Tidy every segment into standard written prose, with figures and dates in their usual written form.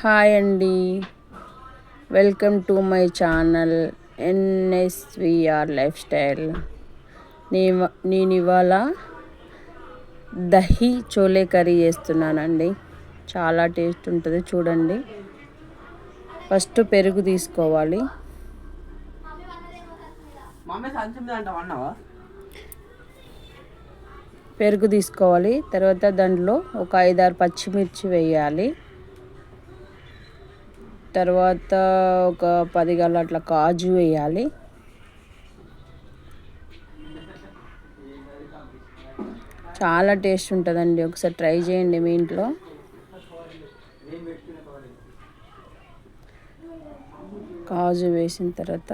Hi అండి, welcome to my channel NSVR lifestyle. నేను ఇవాళ దహీ చోలే కర్రీ చేస్తున్నానండి. చాలా టేస్ట్ ఉంటుంది, చూడండి. ఫస్ట్ పెరుగు తీసుకోవాలి. పెరుగు తీసుకోవాలి. తర్వాత దాంట్లో ఒక 5-6 పచ్చిమిర్చి వేయాలి. తర్వాత ఒక 10 గల అట్లా కాజు వేయాలి. చాలా టేస్ట్ ఉంటుందండి, ఒకసారి ట్రై చేయండి మీ ఇంట్లో. కాజు వేసిన తర్వాత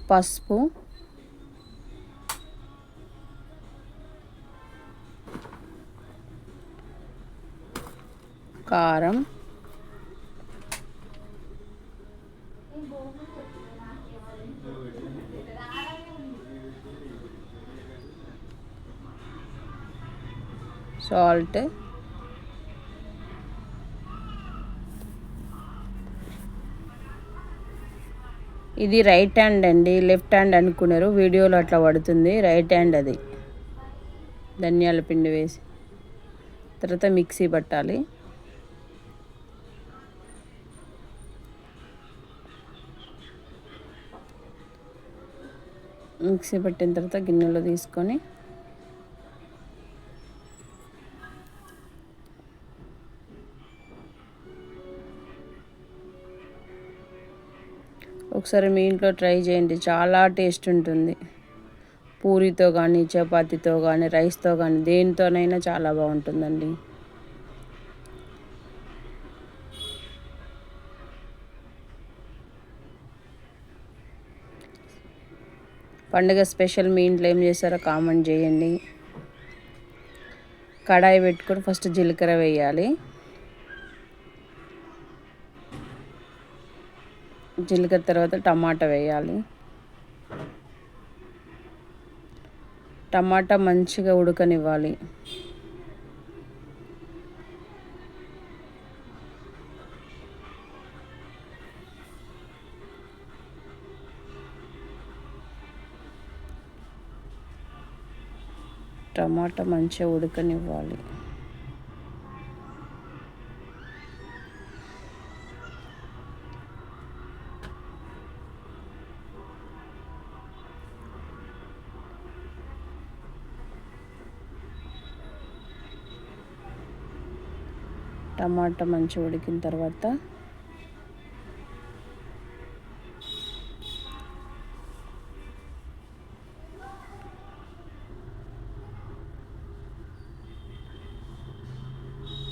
పసుపు, కారం, సాల్ట్, ఇది రైట్ హ్యాండ్ అండి, లెఫ్ట్ హ్యాండ్ అనుకున్నారు, వీడియోలో అట్లా పడుతుంది. రైట్ హ్యాండ్ అది. ధనియాల పిండి వేసి తర్వాత మిక్సీ పట్టాలి. మిక్సీ పట్టిన తర్వాత గిన్నెలో తీసుకొని ఒకసారి మీ ఇంట్లో ట్రై చేయండి, చాలా టేస్ట్ ఉంటుంది. పూరితో కానీ, చపాతీతో కానీ, రైస్తో కానీ, దేనితోనైనా చాలా బాగుంటుందండి. పండుగ స్పెషల్ మీ ఇంట్లో ఏం చేస్తారో కామెంట్ చేయండి. కడాయి పెట్టుకొని ఫస్ట్ జీలకర్ర వేయాలి. జీలకర్ర తర్వాత టమాటా వేయాలి. టమాటా మంచిగా ఉడకనివ్వాలి. టమాటా మంచిగా ఉడకనివ్వాలి. టమాటా మంచిగా ఉడికిన తర్వాత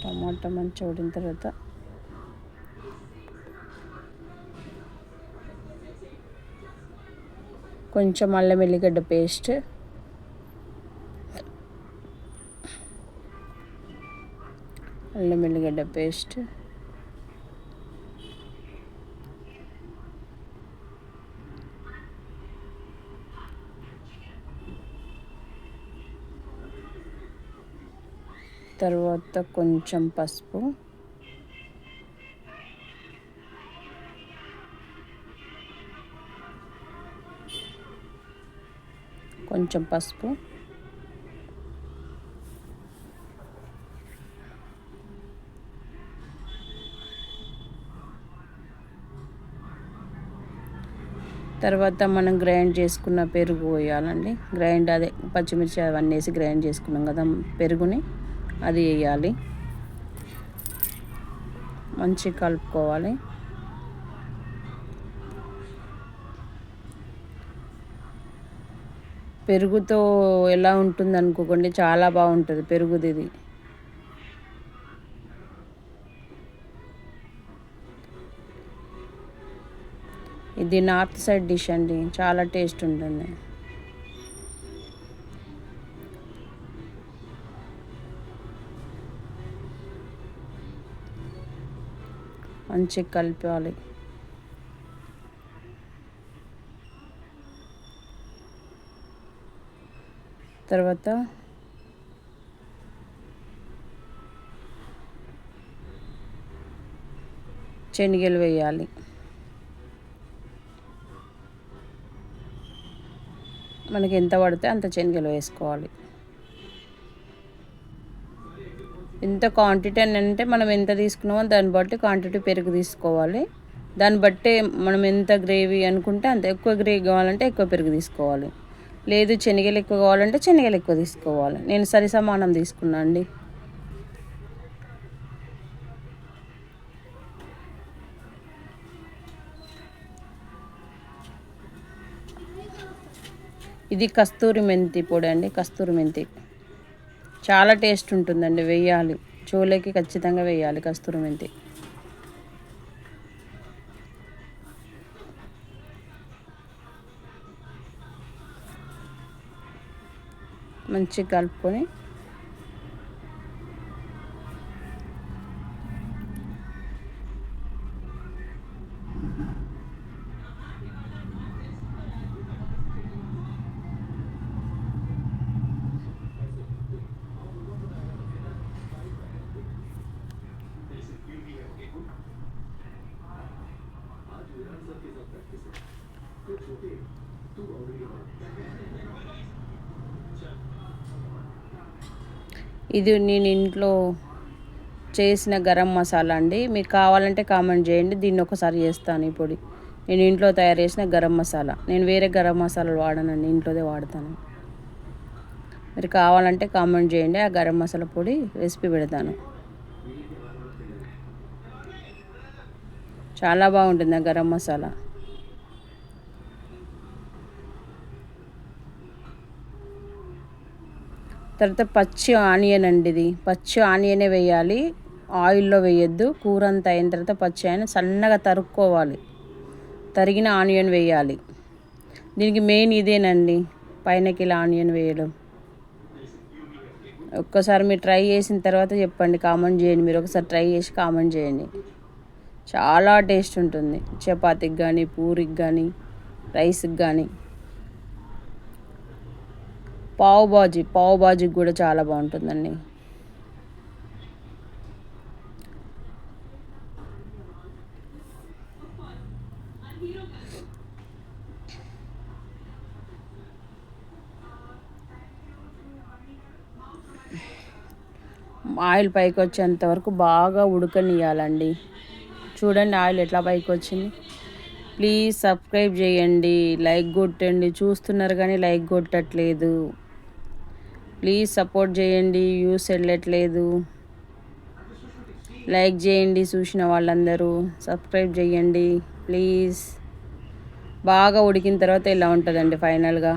టమాటా మంచిగా ఉడికిన తర్వాత కొంచెం అల్లం వెల్లిగడ్డ పేస్ట్, తర్వాత కొంచెం పసుపు, తర్వాత మనం గ్రైండ్ చేసుకున్న పెరుగు వేయాలండి. అదే పచ్చిమిర్చి అవన్నీ వేసి గ్రైండ్ చేసుకున్నాం కదా పెరుగుని, అది వేయాలి. మంచిగా కలుపుకోవాలి. పెరుగుతో ఎలా ఉంటుంది అనుకోకండి, చాలా బాగుంటుంది పెరుగుది. ఇది నార్త్ సైడ్ డిష్ అండి, చాలా టేస్ట్ ఉంటుంది. మంచిగా కలపాలి. తర్వాత శనగలు వేయాలి. మనకి ఎంత పడితే అంత శనగలు వేసుకోవాలి. ఎంత క్వాంటిటీ అని అంటే మనం ఎంత తీసుకున్నామో దాన్ని బట్టి క్వాంటిటీ పెరుగు తీసుకోవాలి. దాన్ని బట్టి మనం ఎంత గ్రేవీ అనుకుంటే అంత ఎక్కువ గ్రేవీ కావాలంటే ఎక్కువ పెరుగు తీసుకోవాలి. లేదు శనగలు ఎక్కువ కావాలంటే శనగలు ఎక్కువ తీసుకోవాలి. నేను సరి సమానం తీసుకున్నా అండి. ఇది కస్తూరి మెంతి పొడి అండి. కస్తూరి మెంతి చాలా టేస్ట్ ఉంటుందండి. వేయాలి, చోలేకి ఖచ్చితంగా వేయాలి కస్తూరి మెంతి. మంచిగా కలుపుకొని ఇది నేను ఇంట్లో చేసిన గరం మసాలా అండి. మీకు కావాలంటే కామెంట్ చేయండి. దీన్ని ఒకసారి చేస్తాను. ఈ పొడి నేను ఇంట్లో తయారు చేసిన గరం మసాలా. నేను వేరే గరం మసాలాలు వాడనండి, ఇంట్లోదే వాడతాను. మీరు కావాలంటే కామెంట్ చేయండి. ఆ గరం మసాలా పొడి రెసిపీ పెడతాను. చాలా బాగుంటుంది ఆ గరం మసాలా. తర్వాత పచ్చి ఆనియన్ అండి. ఇది పచ్చి ఆనియనే వేయాలి, ఆయిల్లో వేయొద్దు. కూర అంతా అయిన తర్వాత పచ్చి ఆనియన్ సన్నగా తరుక్కోవాలి. తరిగిన ఆనియన్ వేయాలి. దీనికి మెయిన్ ఇదేనండి, పైనకి ఇలా ఆనియన్ వేయడం. ఒక్కసారి మీరు ట్రై చేసిన తర్వాత చెప్పండి, కామెంట్ చేయండి. మీరు ఒకసారి ట్రై చేసి కామెంట్ చేయండి. చాలా టేస్ట్ ఉంటుంది. చపాతీకి కానీ, పూరికి కానీ, రైస్కి కానీ. పావ్ బాజీకి కూడా చాలా బాగుంటుందండి. ఆయిల్ పైకి వచ్చేంత వరకు బాగా ఉడకనియాలండి. చూడండి ఆయిల్ ఎట్లా పైకి వచ్చింది. ప్లీజ్ సబ్స్క్రైబ్ చేయండి, లైక్ కొట్టండి. చూస్తున్నారు కానీ లైక్ కొట్టట్లేదు. ప్లీజ్ సపోర్ట్ చేయండి. వ్యూస్ వెళ్ళట్లేదు. లైక్ చేయండి చూసిన వాళ్ళందరూ. సబ్స్క్రైబ్ చేయండి ప్లీజ్. బాగా ఉడికిన తర్వాత ఇలా ఉంటుందండి ఫైనల్గా.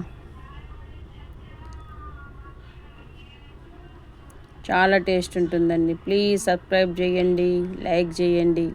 చాలా టేస్ట్ ఉంటుందండి. ప్లీజ్ సబ్స్క్రైబ్ చేయండి, లైక్ చేయండి.